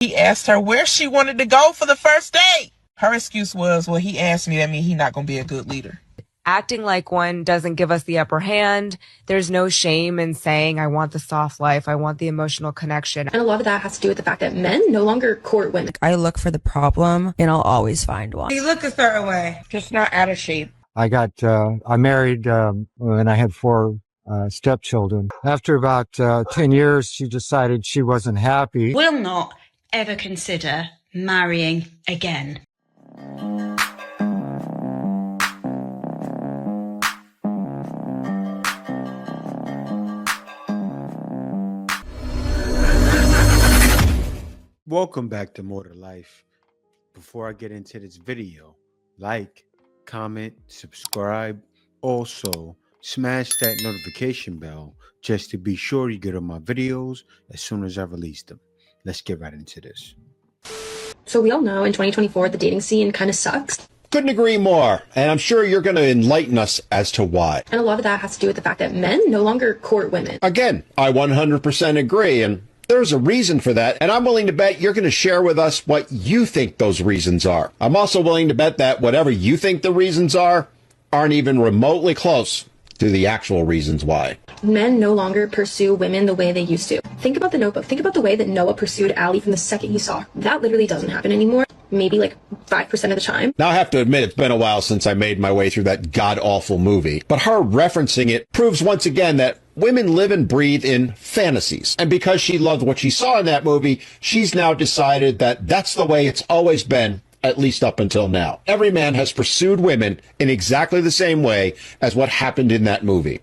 He asked her where she wanted to go for the first date. Her excuse was, well, he asked me, that means he's not going to be a good leader. Acting like one doesn't give us the upper hand. There's no shame in saying, I want the soft life. I want the emotional connection. And a lot of that has to do with the fact that men no longer court women. I look for the problem and I'll always find one. He looked a certain way, just not out of shape. I married when I had 4 stepchildren. After about 10 years, she decided she wasn't happy. Will not ever consider marrying again. Welcome back to More to Life. Before I get into this video, like, comment, subscribe. Also, smash that notification bell just to be sure you get on my videos as soon as I release them. Let's get right into this. So we all know in 2024, the dating scene kind of sucks. Couldn't agree more. And I'm sure you're going to enlighten us as to why. And a lot of that has to do with the fact that men no longer court women. Again, I 100% agree. And there's a reason for that, and I'm willing to bet you're going to share with us what you think those reasons are. I'm also willing to bet that whatever you think the reasons are aren't even remotely close to the actual reasons why. Men no longer pursue women the way they used to. Think about The Notebook. Think about the way that Noah pursued Allie from the second he saw her. That literally doesn't happen anymore. Maybe like 5% of the time. Now, I have to admit, it's been a while since I made my way through that god-awful movie. But her referencing it proves once again that women live and breathe in fantasies. And because she loved what she saw in that movie, she's now decided that that's the way it's always been, at least up until now. Every man has pursued women in exactly the same way as what happened in that movie.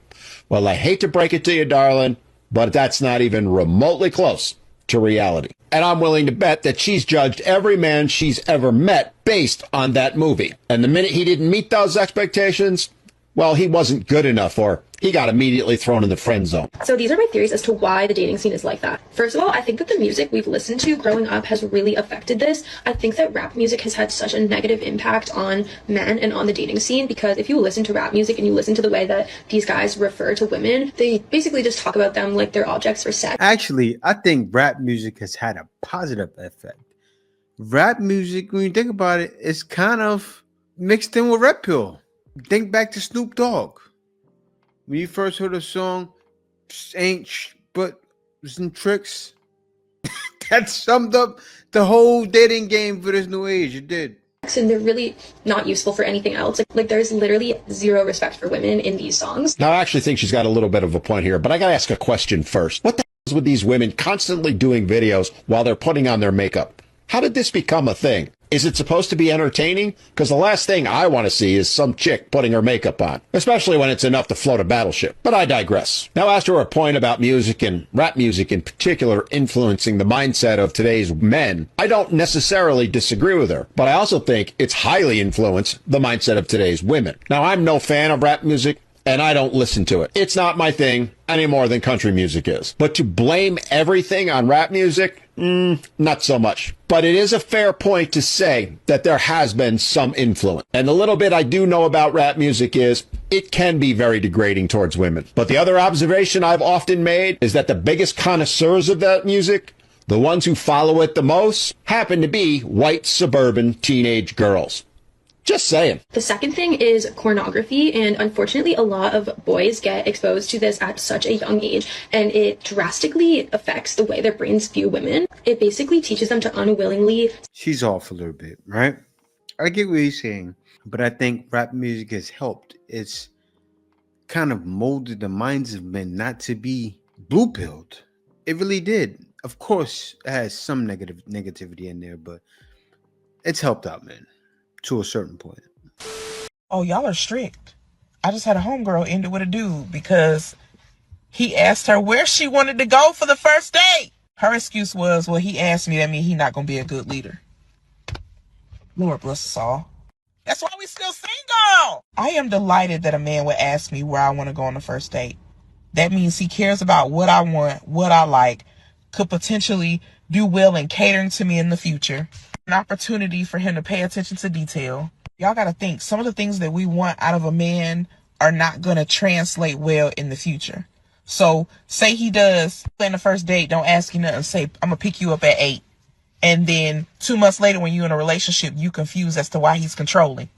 Well, I hate to break it to you, darling, but that's not even remotely close to reality. And I'm willing to bet that she's judged every man she's ever met based on that movie. And the minute he didn't meet those expectations, well, he wasn't good enough, or he got immediately thrown in the friend zone. So these are my theories as to why the dating scene is like that. First of all, I think that the music we've listened to growing up has really affected this. I think that rap music has had such a negative impact on men and on the dating scene, because if you listen to rap music and you listen to the way that these guys refer to women, they basically just talk about them like they're objects for sex. Actually, I think rap music has had a positive effect. Rap music, when you think about it, is kind of mixed in with Red Pill. Think back to Snoop Dogg. When you first heard a song, ain't but some tricks, that summed up the whole dating game for this new age. It did. And they're really not useful for anything else. Like there's literally zero respect for women in these songs. Now, I actually think she's got a little bit of a point here, but I got to ask a question first. What the hell is with these women constantly doing videos while they're putting on their makeup? How did this become a thing? Is it supposed to be entertaining? Because the last thing I want to see is some chick putting her makeup on, especially when it's enough to float a battleship. But I digress. Now, as to her point about music, and rap music in particular, influencing the mindset of today's men, I don't necessarily disagree with her, but I also think it's highly influenced the mindset of today's women. Now, I'm no fan of rap music, and I don't listen to it. It's not my thing any more than country music is. But to blame everything on rap music, not so much. But it is a fair point to say that there has been some influence. And the little bit I do know about rap music is it can be very degrading towards women. But the other observation I've often made is that the biggest connoisseurs of that music, the ones who follow it the most, happen to be white suburban teenage girls. Just saying. The second thing is pornography, and unfortunately a lot of boys get exposed to this at such a young age, and it drastically affects the way their brains view women. It basically teaches them to unwillingly... She's off a little bit, right? I get what he's saying, but I think rap music has helped. It's kind of molded the minds of men not to be blue-pilled. It really did. Of course, it has some negativity in there, but it's helped out, man. To a certain point. Oh, y'all are strict. I just had a homegirl end it with a dude because he asked her where she wanted to go for the first date. Her excuse was, well, he asked me, that means he's not going to be a good leader. Lord bless us all. That's why we still single. I am delighted that a man would ask me where I want to go on the first date. That means he cares about what I want, what I like, could potentially do well in catering to me in the future. An opportunity for him to pay attention to detail. Y'all got to think, some of the things that we want out of a man are not going to translate well in the future. So say he does plan the first date, don't ask you nothing, say, I'm going to pick you up at 8. And then 2 months later, when you're in a relationship, you confused as to why he's controlling.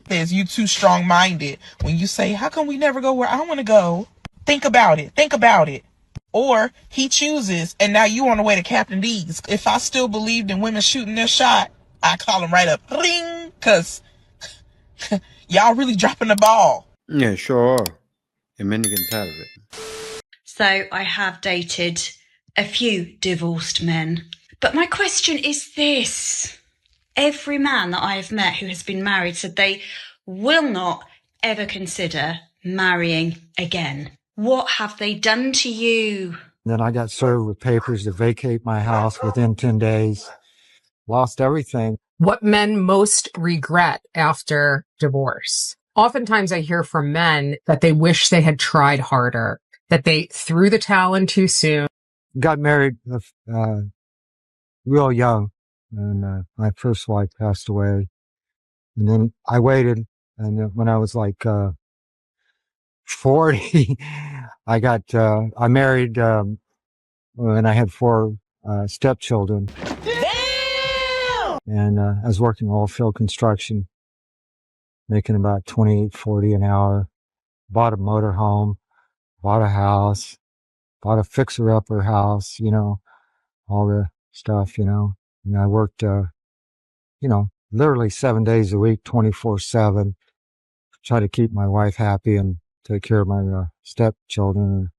Says you too strong-minded when you say, how come we never go where I want to go? Think about it. Think about it. Or he chooses, and now you on the way to Captain D's. If I still believed in women shooting their shot, I call him right up. Ring! Because y'all really dropping the ball. Yeah, sure are. And men are getting tired of it. So I have dated a few divorced men. But my question is this. Every man that I have met who has been married said they will not ever consider marrying again. What have they done to you? Then I got served with papers to vacate my house within 10 days. Lost everything. What men most regret after divorce. Oftentimes I hear from men that they wish they had tried harder, that they threw the towel in too soon. Got married real young, and my first wife passed away. And then I waited, and then when I was like 40, I married, and I had 4 stepchildren. Damn! And I was working oil field construction, making about $28.40 an hour. Bought a motorhome, bought a house, bought a fixer-upper house, all the stuff, And I worked, literally 7 days a week, 24/7. Try to keep my wife happy and take care of my stepchildren.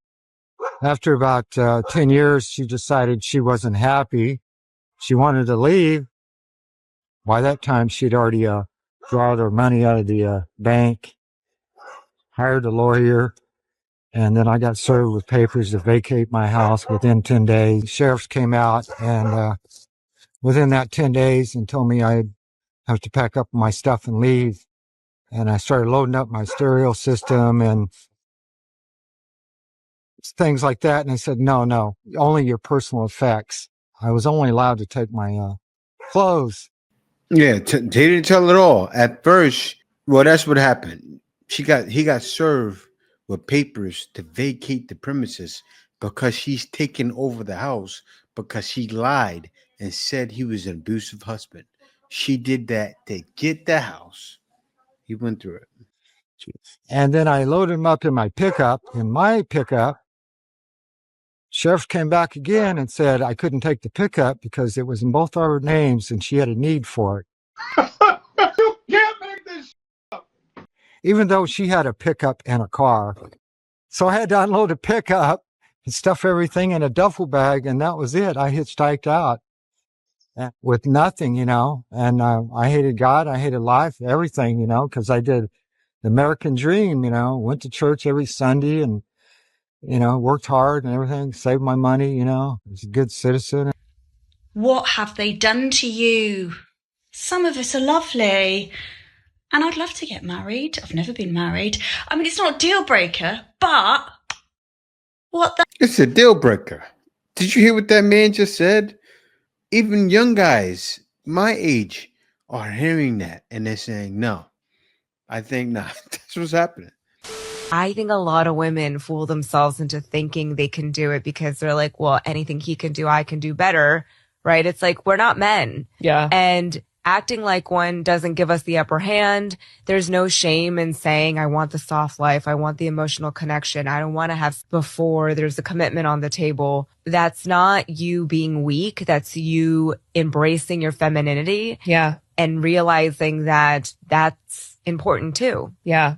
After about 10 years, she decided she wasn't happy. She wanted to leave. By that time, she'd already drawn her money out of the bank, hired a lawyer, and then I got served with papers to vacate my house within 10 days. Sheriffs came out, and within that 10 days and told me I'd have to pack up my stuff and leave. And I started loading up my stereo system and things like that. And I said, no, only your personal effects. I was only allowed to take my clothes. Yeah, they didn't tell it all. At first, well, that's what happened. He got served with papers to vacate the premises because she's taken over the house because she lied and said he was an abusive husband. She did that to get the house. He went through it. And then I loaded him up in my pickup. In my pickup, sheriff came back again and said I couldn't take the pickup because it was in both our names and she had a need for it. You can't make this up. Even though she had a pickup and a car. So I had to unload a pickup and stuff everything in a duffel bag, and that was it. I hitchhiked out with nothing, and I hated God, I hated life, everything, because I did the American dream, went to church every Sunday and, worked hard and everything, saved my money, was a good citizen. What have they done to you? Some of us are lovely. And I'd love to get married. I've never been married. I mean, it's not a deal breaker, but what the... It's a deal breaker. Did you hear what that man just said? Even young guys my age are hearing that and they're saying, no, I think not. That's what's happening. I think a lot of women fool themselves into thinking they can do it because they're like, well, anything he can do, I can do better, right? It's like, we're not men. Yeah. And acting like one doesn't give us the upper hand. There's no shame in saying, I want the soft life. I want the emotional connection. I don't want to have before there's a commitment on the table. That's not you being weak. That's you embracing your femininity. Yeah. And realizing that that's important too. Yeah.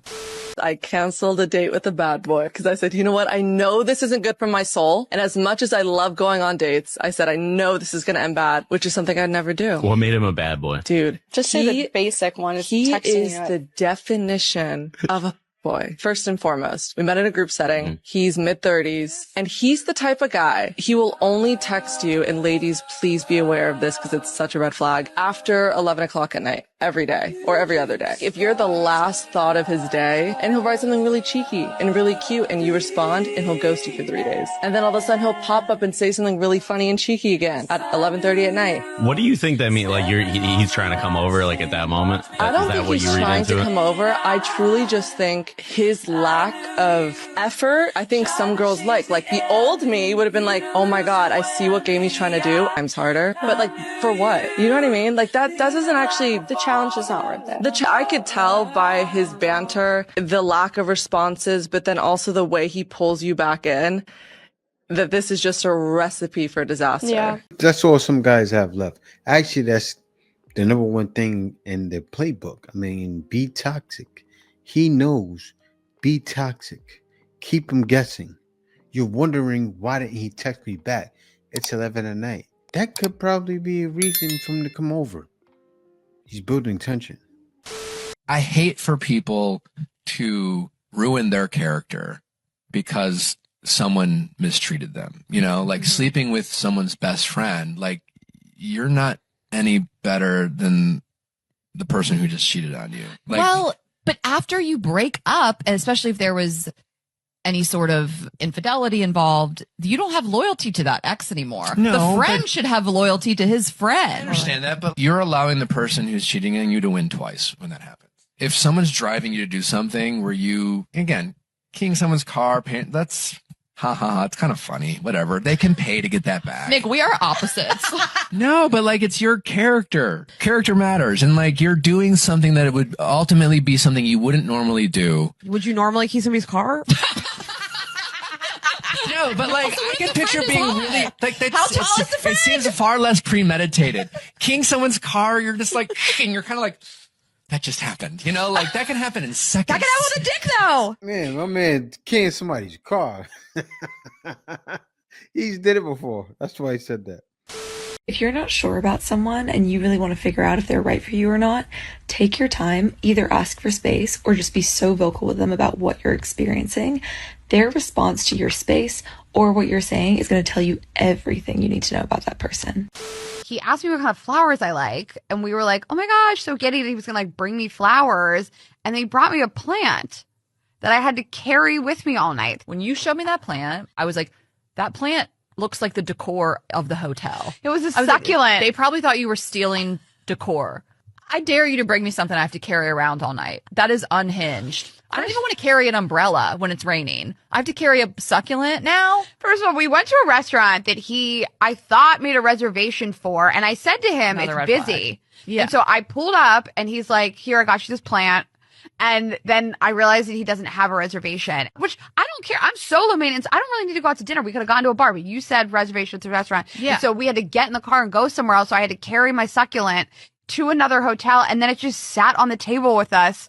I canceled a date with a bad boy because I said, you know what? I know this isn't good for my soul. And as much as I love going on dates, I said, I know this is going to end bad, which is something I'd never do. What made him a bad boy? Dude, just say the basic one is he texting is you. the definition of a boy. First and foremost, we met in a group setting. He's mid-30s, and he's the type of guy, he will only text you, and ladies, please be aware of this because it's such a red flag, after 11 o'clock at night, every day, or every other day. If you're the last thought of his day, and he'll write something really cheeky and really cute, and you respond, and he'll ghost you for 3 days. And then all of a sudden, he'll pop up and say something really funny and cheeky again at 11:30 at night. What do you think that means? Like, he's trying to come over, like, at that moment? I don't think he's trying to come over. I truly just think his lack of effort, I think some girls like the old me would have been like, oh my God, I see what game he's trying to do. I'm harder. But like, for what? You know what I mean? Like that doesn't actually, The challenge is not worth it. I could tell by his banter, the lack of responses, but then also the way he pulls you back in, that this is just a recipe for disaster. Yeah. That's all some guys have left. Actually, that's the number one thing in the playbook. I mean, be toxic. He knows. Be toxic. Keep him guessing. You're wondering, why didn't he text me back? It's 11 at night. That could probably be a reason for him to come over. He's building tension. I hate for people to ruin their character because someone mistreated them. You know, like sleeping with someone's best friend. Like, you're not any better than the person who just cheated on you. Like, well, but after you break up, and especially if there was any sort of infidelity involved, you don't have loyalty to that ex anymore. No, the friend should have loyalty to his friend. I understand that, but you're allowing the person who's cheating on you to win twice when that happens. If someone's driving you to do something where you, again, keying someone's car, that's it's kind of funny. Whatever. They can pay to get that back. Nick, we are opposites. No, but like, it's your character. Character matters. And like, you're doing something that it would ultimately be something you wouldn't normally do. Would you normally key somebody's car? No, but like, I can picture being really like that. How tall is the friend? It seems far less premeditated. Keying someone's car, you're just like, and you're kind of like, that just happened. You know, like that can happen in seconds. That can happen with a dick, though. Man, my man keying somebody's car. He's did it before. That's why he said that. If you're not sure about someone and you really want to figure out if they're right for you or not, take your time, either ask for space or just be so vocal with them about what you're experiencing. Their response to your space or what you're saying is going to tell you everything you need to know about that person. He asked me what kind of flowers I like, and we were like, oh my gosh, so giddy that he was going to like bring me flowers, and they brought me a plant that I had to carry with me all night. When you showed me that plant, I was like, that plant looks like the decor of the hotel. It was a succulent. They probably thought you were stealing decor. I dare you to bring me something I have to carry around all night. That is unhinged. I don't even want to carry an umbrella when it's raining. I have to carry a succulent now. First of all, we went to a restaurant that I thought made a reservation for, and I said to him, Another it's red busy. flag. Yeah. And so I pulled up, and he's like, here, I got you this plant. And then I realized that he doesn't have a reservation, which I don't care. I'm solo maintenance. I don't really need to go out to dinner. We could have gone to a bar, but you said reservation to the restaurant. Yeah. And so we had to get in the car and go somewhere else. So I had to carry my succulent to another hotel, and then it just sat on the table with us.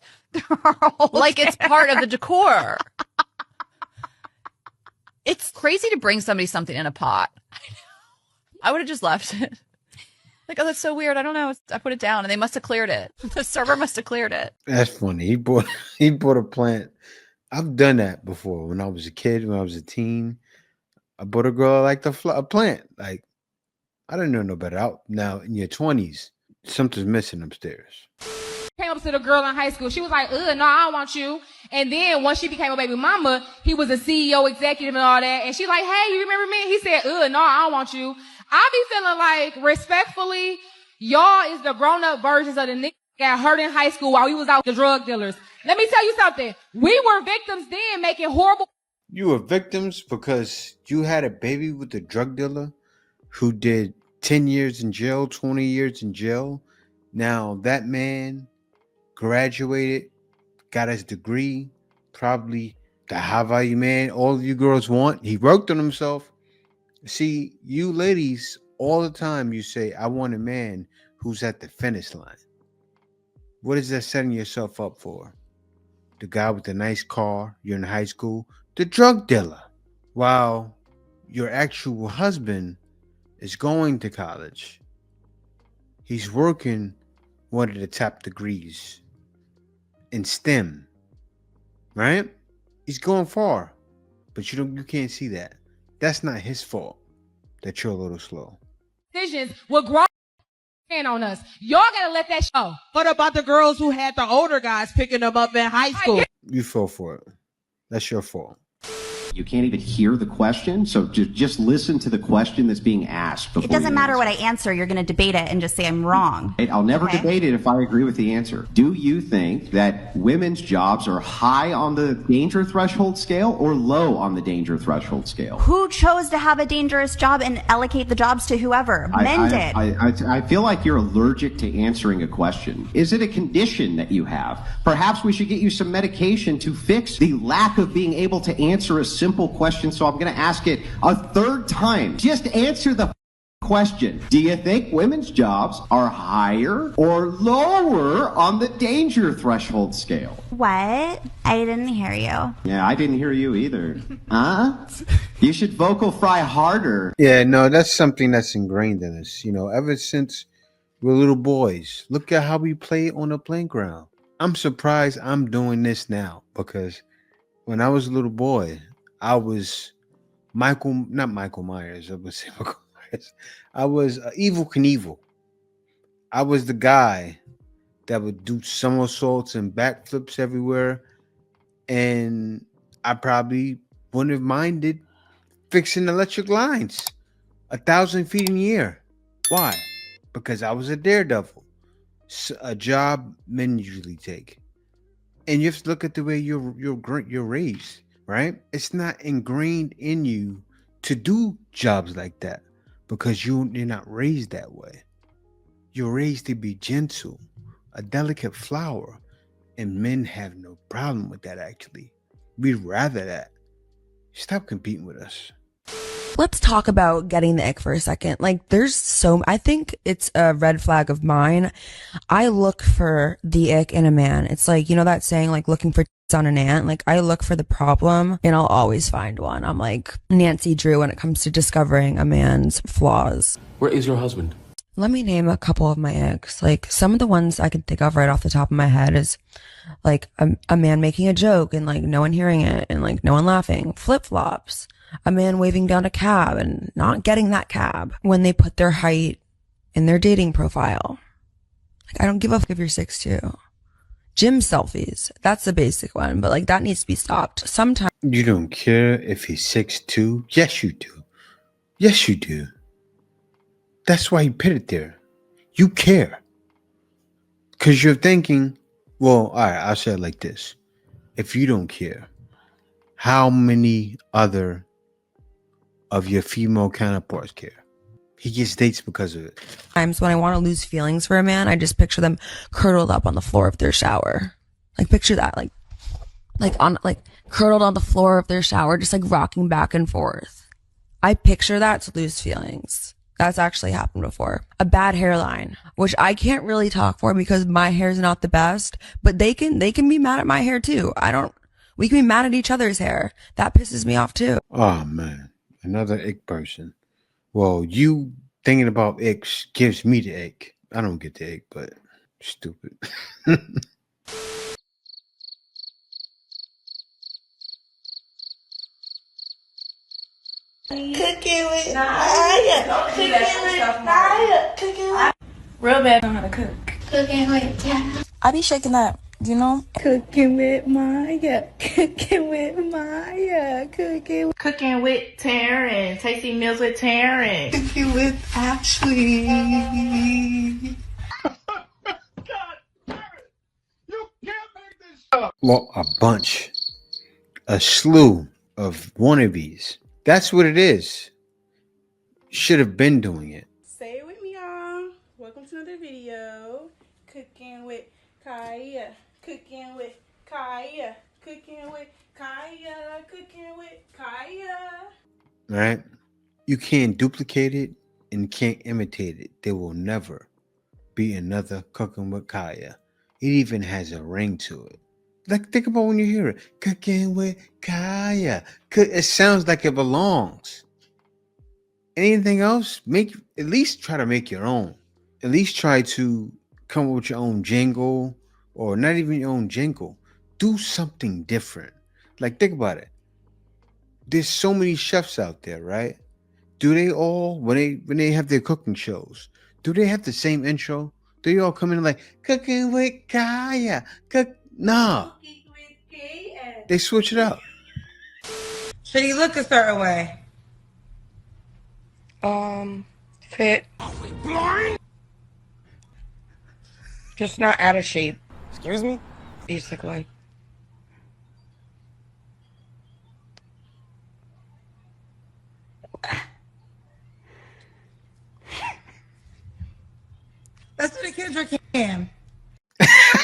Like it's part of the decor. It's crazy to bring somebody something in a pot. I would have just left it. Like, oh, that's so weird. I don't know. I put it down, and they must have cleared it. The server must have cleared it. That's funny. He bought a plant. I've done that before. When I was a kid, when I was a teen, I bought a girl like a plant. Like, I didn't know no better. Out now in your 20s, something's missing upstairs. Came up to the girl in high school. She was like, no, I don't want you. And then once she became a baby mama, he was a CEO executive and all that. And she's like, hey, you remember me? He said, no, I don't want you. I be feeling like, respectfully, y'all is the grown-up versions of the niggas that got hurt in high school while we was out with the drug dealers. Let me tell you something. We were victims then making horrible. You were victims because you had a baby with a drug dealer who did 10 years in jail, 20 years in jail. Now that man graduated, got his degree, probably the high value man all of you girls want. He worked on himself. See, you ladies, all the time you say, I want a man who's at the finish line. What is that setting yourself up for? The guy with the nice car, you're in high school, the drug dealer. While your actual husband is going to college. He's working one of the top degrees in STEM, right? He's going far, but you can't see that. That's not his fault that you're a little slow. Decisions will grow on us. Y'all gotta let that show. What about the girls who had the older guys picking them up in high school? You fell for it. That's your fault. You can't even hear the question, so just listen to the question that's being asked. It doesn't matter what I answer. You're going to debate it and just say I'm wrong. I'll never Okay. debate it if I agree with the answer. Do you think that women's jobs are high on the danger threshold scale or low on the danger threshold scale? Who chose to have a dangerous job and allocate the jobs to whoever? Men did. I feel like you're allergic to answering a question. Is it a condition that you have? Perhaps we should get you some medication to fix the lack of being able to answer a simple question. So I'm going to ask it a third time. Just answer the question. Do you think women's jobs are higher or lower on the danger threshold scale? What? I didn't hear you. Yeah, I didn't hear you either. Huh? You should vocal fry harder. Yeah, no, that's something that's ingrained in us. Ever since we're little boys, look at how we play on the playground. I'm surprised I'm doing this now because when I was a little boy, I was not Michael Myers. I was Michael Myers. I was Evil Knievel. I was the guy that would do somersaults and backflips everywhere, and I probably wouldn't have minded fixing electric lines 1,000 feet in the air. Why? Because I was a daredevil, a job men usually take. And you have to look at the way you're raised, right? It's not ingrained in you to do jobs like that because you're not raised that way. You're raised to be gentle, a delicate flower, and men have no problem with that. Actually, we'd rather that. Stop competing with us. Let's talk about getting the ick for a second. I think it's a red flag of mine. I look for the ick in a man. It's like, that saying, like looking for on an ant. Like I look for the problem and I'll always find one. I'm like Nancy Drew when it comes to discovering a man's flaws. Where is your husband? Let me name a couple of my icks. Like some of the ones I can think of right off the top of my head is like a man making a joke and like no one hearing it and like no one laughing. Flip-flops. A man waving down a cab and not getting that cab when they put their height in their dating profile. Like, I don't give a fuck if you're 6'2". Gym selfies. That's the basic one, but like that needs to be stopped. Sometimes you don't care if he's 6'2". Yes, you do. Yes, you do. That's why you put it there. You care. Because you're thinking, well, all right, I'll say it like this. If you don't care, how many other of your female counterparts care? He gets dates because of it. Times when I want to lose feelings for a man, I just picture them curled up on the floor of their shower. Like picture that, like curled on the floor of their shower, just like rocking back and forth. I picture that to lose feelings. That's actually happened before. A bad hairline, which I can't really talk for because my hair's not the best, but they can be mad at my hair too. We can be mad at each other's hair. That pisses me off too. Oh man, another ick person. Well, you thinking about icks gives me the ick. I don't get the ick, but stupid. Cooking with Maya. Cooking with Maya. Cooking with Real bad know how to cook. Cooking with Maya. I be shaking up, Cooking with Maya. Cooking with Maya. Cooking with Taryn. Tasty meals with Taryn. Cooking with Ashley. Well, a slew of wannabes. That's what it is. Should have been doing it. Say it with me, y'all. Welcome to another video. Cooking with Kaya. Cooking with Kaya. Cooking with Kaya. Cooking with Kaya. All right? You can't duplicate it and can't imitate it. There will never be another Cooking with Kaya. It even has a ring to it. Like, think about when you hear it. Cooking with Kaya. It sounds like it belongs. Anything else? At least try to make your own. At least try to come up with your own jingle, or not even your own jingle. Do something different. Like, think about it. There's so many chefs out there, right? Do they all, when they have their cooking shows, do they have the same intro? Do they all come in like, Cooking with Kaya? No. They switch it up. Should he look a certain way? Fit. Just not out of shape. Excuse me? Basically. Let's do the Kendrick cam.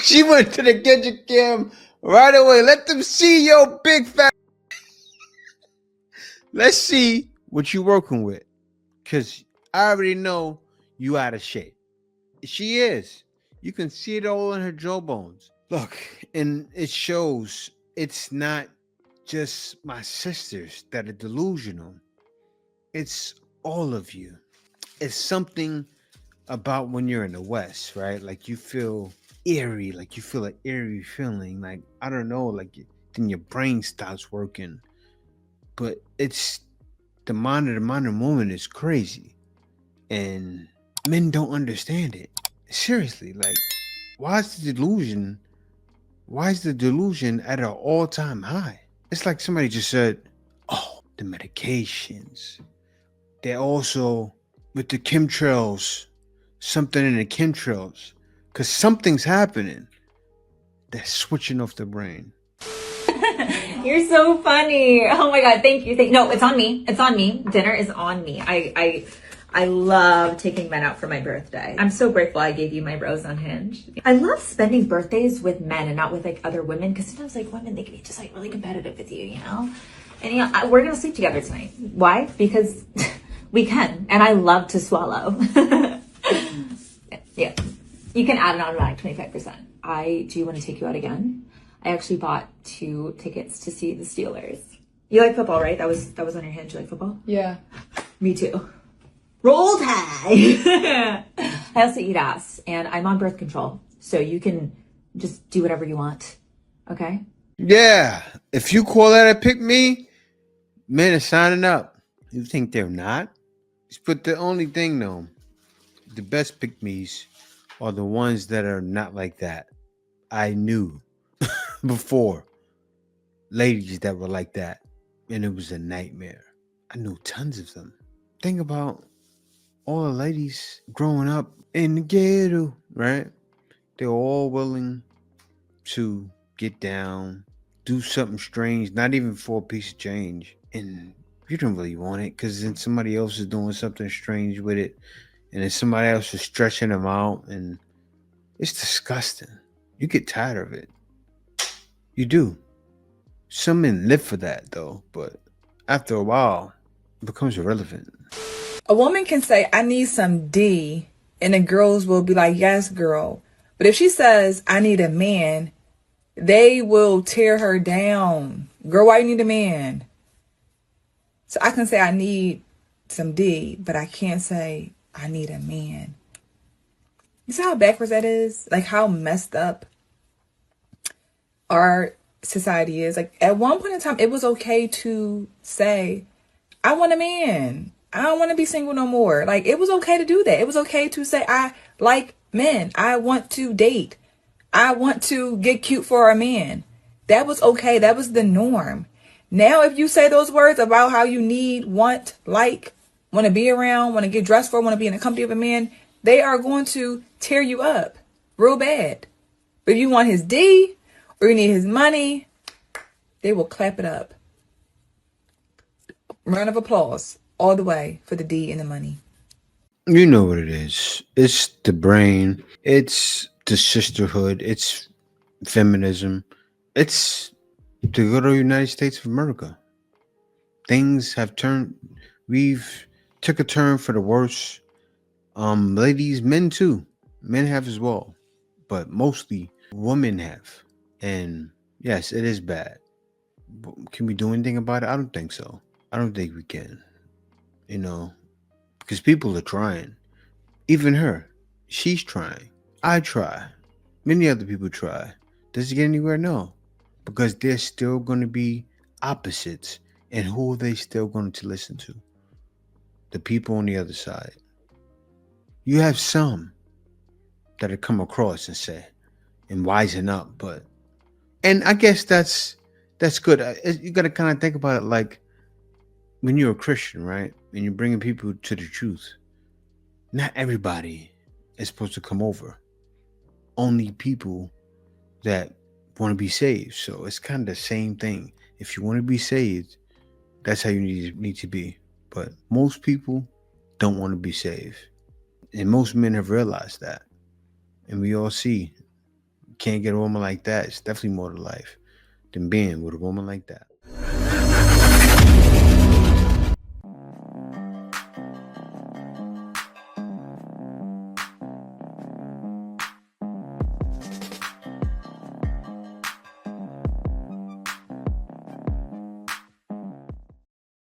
She went to the Kendrick cam right away. Let them see your big fat. Let's see what you working with. Because I already know you out of shape. She is. You can see it all in her jawbones. Look, and it shows it's not just my sisters that are delusional. It's all of you. It's something about when you're in the West, right? Like you feel eerie, like you feel an eerie feeling. Like, I don't know, like then your brain stops working. But it's the mind of the modern woman is crazy. And men don't understand it. Seriously, like, why is the delusion at an all-time high? It's like somebody just said, oh, the medications. They're also with the chemtrails, something in the chemtrails, because something's happening. They're switching off the brain. You're so funny. Oh my God. Thank you. No, it's on me. It's on me. Dinner is on me. I love taking men out for my birthday. I'm so grateful I gave you my rose on Hinge. I love spending birthdays with men and not with like other women, because sometimes like women, they can be just like really competitive with you, you know? And you know, we're going to sleep together tonight. Why? Because we can. And I love to swallow. Yeah. You can add an automatic 25%. Do you want to take you out again? I actually bought 2 tickets to see the Steelers. You like football, right? That was on your Hinge. You like football? Yeah. Me too. Roll Tide! I also eat ass, and I'm on birth control, so you can just do whatever you want, okay? Yeah, if you call that a pick me, men are signing up. You think they're not? But the only thing though, the best pick me's are the ones that are not like that. I knew before ladies that were like that, and it was a nightmare. I knew tons of them. Think about all the ladies growing up in the ghetto, right? They're all willing to get down, do something strange, not even for a piece of change. And you don't really want it, because then somebody else is doing something strange with it, and then somebody else is stretching them out, and it's disgusting. You get tired of it. You do. Some men live for that though, but after a while, it becomes irrelevant. A woman can say, I need some D, and the girls will be like, yes, girl. But if she says, I need a man, they will tear her down. Girl, why you need a man? So I can say I need some D, but I can't say I need a man. You see how backwards that is? Like how messed up our society is. Like at one point in time, it was okay to say, I want a man. I don't want to be single no more. Like it was okay to do that. It was okay to say, I like men. I want to date. I want to get cute for a man. That was okay. That was the norm. Now, if you say those words about how you need, want, like, want to be around, want to get dressed for, want to be in the company of a man, they are going to tear you up real bad. But if you want his D or you need his money, they will clap it up. Round of applause all the way for the D and the money. You know what it is. It's the brain. It's the sisterhood. It's feminism. It's the good old United States of America. Things have turned. We've took a turn for the worse. Ladies, men too. Men have as well, but mostly women have. And yes, it is bad. But can we do anything about it? I don't think so. I don't think we can. You know, because people are trying. Even her, she's trying. I try. Many other people try. Does it get anywhere? No. Because there's still going to be opposites. And who are they still going to listen to? The people on the other side. You have some that come across and say, and wisen up. And I guess that's good. You got to kind of think about it like when you're a Christian, right, and you're bringing people to the truth, not everybody is supposed to come over. Only people that want to be saved. So it's kind of the same thing. If you want to be saved, that's how you need to be. But most people don't want to be saved. And most men have realized that. And we all see, can't get a woman like that. It's definitely more to life than being with a woman like that.